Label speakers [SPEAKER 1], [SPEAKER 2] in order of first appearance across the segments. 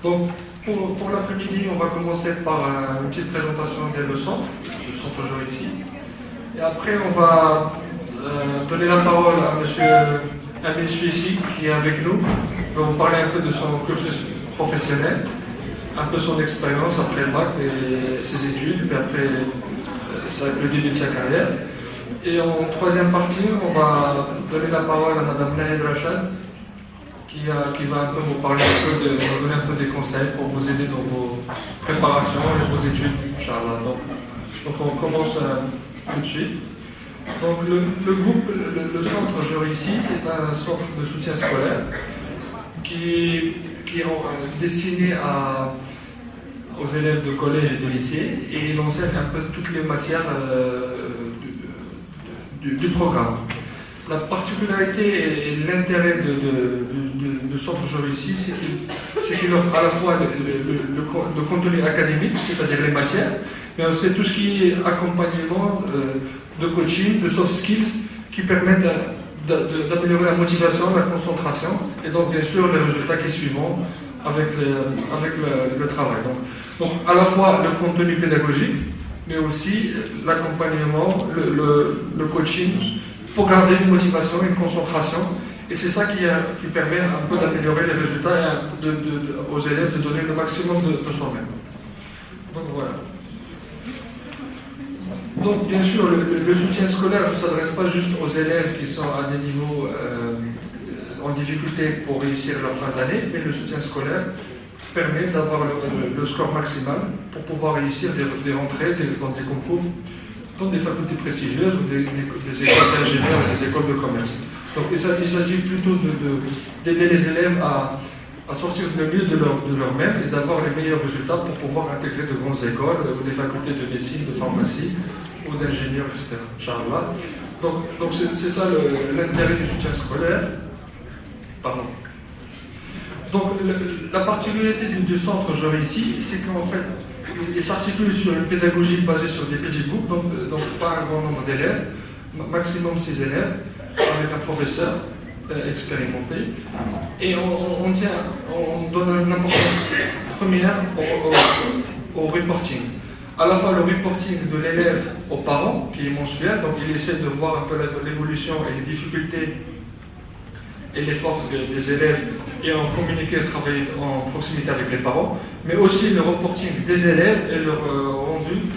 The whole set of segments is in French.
[SPEAKER 1] Donc, pour l'après-midi, on va commencer par une petite présentation le centre ici. Et après, on va donner la parole à M. Amin Suissi, qui est avec nous. Il va vous parler un peu de son cursus professionnel, un peu son expérience après le bac et ses études, puis après le début de sa carrière. Et en troisième partie, on va donner la parole à Mme Nahed Rachad, qui va un peu vous parler vous donner un peu des conseils pour vous aider dans vos préparations et vos études, Inch'Allah. Donc on commence tout de suite. Donc le groupe, le centre Jori ici est un centre de soutien scolaire qui est destiné aux élèves de collège et de lycée, et il enseigne un peu toutes les matières du programme. La particularité et l'intérêt de centre Jori ici, c'est qu'il offre à la fois le contenu académique, c'est-à-dire les matières, mais aussi tout ce qui est accompagnement de coaching, de soft skills, qui permettent d'améliorer la motivation, la concentration, et donc bien sûr les résultats qui suivront avec le travail. Donc à la fois le contenu pédagogique, mais aussi l'accompagnement, le coaching, pour garder une motivation, une concentration. Et c'est ça qui permet un peu d'améliorer les résultats et aux élèves de donner le maximum de soi-même. Donc voilà. Donc bien sûr, le soutien scolaire ne s'adresse pas juste aux élèves qui sont à des niveaux en difficulté pour réussir leur fin d'année, mais le soutien scolaire permet d'avoir le score maximal pour pouvoir réussir des rentrées dans des concours, dans des facultés prestigieuses ou des écoles d'ingénieurs et des écoles de commerce. Donc il s'agit plutôt d'aider les élèves à sortir le mieux de leur-même et d'avoir les meilleurs résultats pour pouvoir intégrer de grandes écoles ou des facultés de médecine, de pharmacie ou d'ingénieurs, etc. Inch'Allah. Donc c'est ça l'intérêt du soutien scolaire. Pardon. Donc la particularité du centre Jori ici, c'est qu'en fait, il s'articule sur une pédagogie basée sur des petits groupes, donc pas un grand nombre d'élèves, maximum 6 élèves, avec un professeur expérimenté. Et on donne une importance première au reporting. À la fois le reporting de l'élève aux parents, qui est mensuel, donc il essaie de voir un peu l'évolution et les difficultés et les forces des élèves, et en communiquer et travailler en proximité avec les parents, mais aussi le reporting des élèves et leur rendu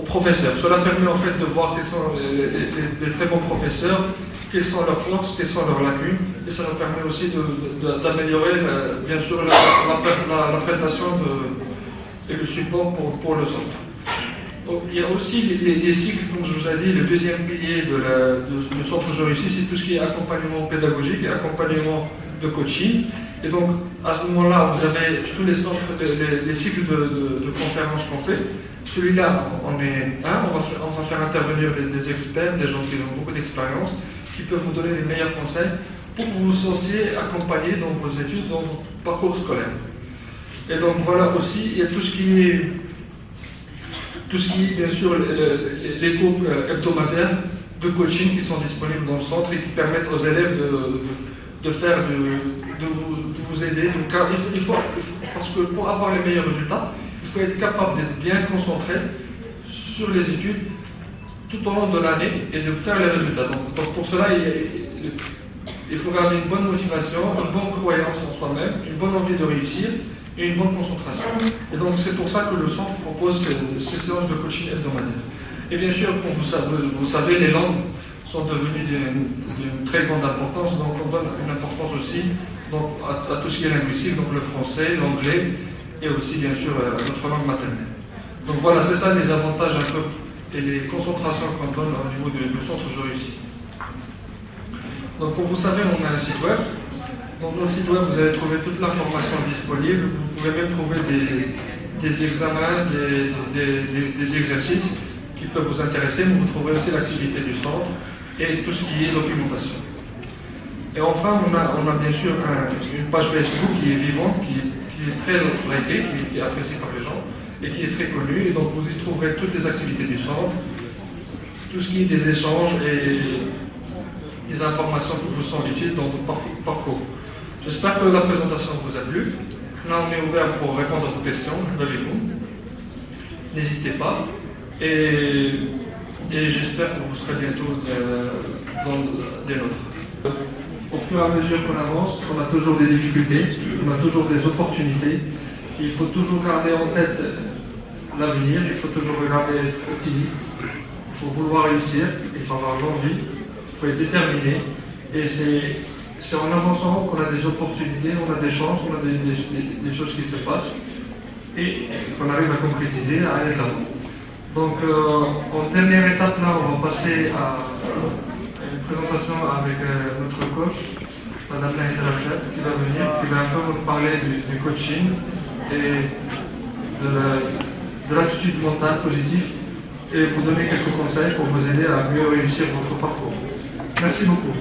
[SPEAKER 1] aux professeurs. Cela permet en fait de voir quels sont les très bons professeurs, quelles sont leurs forces, quelles sont leurs lacunes, et ça nous permet aussi d'améliorer bien sûr la prestation et le support pour le centre. Donc, il y a aussi les cycles, comme je vous ai dit, le deuxième pilier du centre Jori ici, c'est tout ce qui est accompagnement pédagogique et accompagnement de coaching. Et donc, à ce moment-là, vous avez tous les centres, les cycles de conférences qu'on fait. Celui-là, on va faire intervenir des experts, des gens qui ont beaucoup d'expérience, qui peuvent vous donner les meilleurs conseils pour que vous vous sentiez accompagné dans vos études, dans votre parcours scolaire. Et donc, voilà aussi, il y a tout ce qui est bien sûr les cours hebdomadaires de coaching qui sont disponibles dans le centre et qui permettent aux élèves de vous aider. Donc, parce que pour avoir les meilleurs résultats, il faut être capable d'être bien concentré sur les études tout au long de l'année et de faire les résultats. Donc pour cela, il faut garder une bonne motivation, une bonne croyance en soi-même, une bonne envie de réussir et une bonne concentration. Et donc c'est pour ça que le centre propose ces séances de coaching hebdomadaires. Et bien sûr, comme vous savez, les langues sont devenues d'une très grande importance, donc on donne une importance aussi à tout ce qui est linguistique, donc le français, l'anglais et aussi bien sûr notre langue maternelle. Donc voilà, c'est ça les avantages un peu et les concentrations qu'on donne au niveau du centre Jori ici. Donc comme vous savez, on a un site web. Dans notre site web, vous allez trouver toute l'information disponible. Vous pouvez même trouver des examens, des exercices qui peuvent vous intéresser, mais vous trouverez aussi l'activité du centre et tout ce qui est documentation. Et enfin, on a bien sûr une page Facebook qui est vivante, qui est très likée, qui est appréciée par les gens et qui est très connue. Et donc vous y trouverez toutes les activités du centre, tout ce qui est des échanges et des informations qui vous sont utiles dans votre parcours. J'espère que la présentation vous a plu. Là, on est ouvert pour répondre à vos questions, levez-vous. N'hésitez pas. Et j'espère que vous serez bientôt dans des nôtres. Au fur et à mesure qu'on avance, on a toujours des difficultés, on a toujours des opportunités. Il faut toujours garder en tête l'avenir, il faut toujours regarder être optimiste. Il faut vouloir réussir, il faut avoir l'envie, il faut être déterminé. Et c'est en avançant qu'on a des opportunités, on a des chances, on a des choses qui se passent et qu'on arrive à concrétiser, à aller de l'avant. Donc, en dernière étape, là, on va passer à une présentation avec notre coach, Madame Nahid Rachad, qui va venir, qui va un peu vous parler du coaching et de l'attitude mentale positive et vous donner quelques conseils pour vous aider à mieux réussir votre parcours. Merci beaucoup.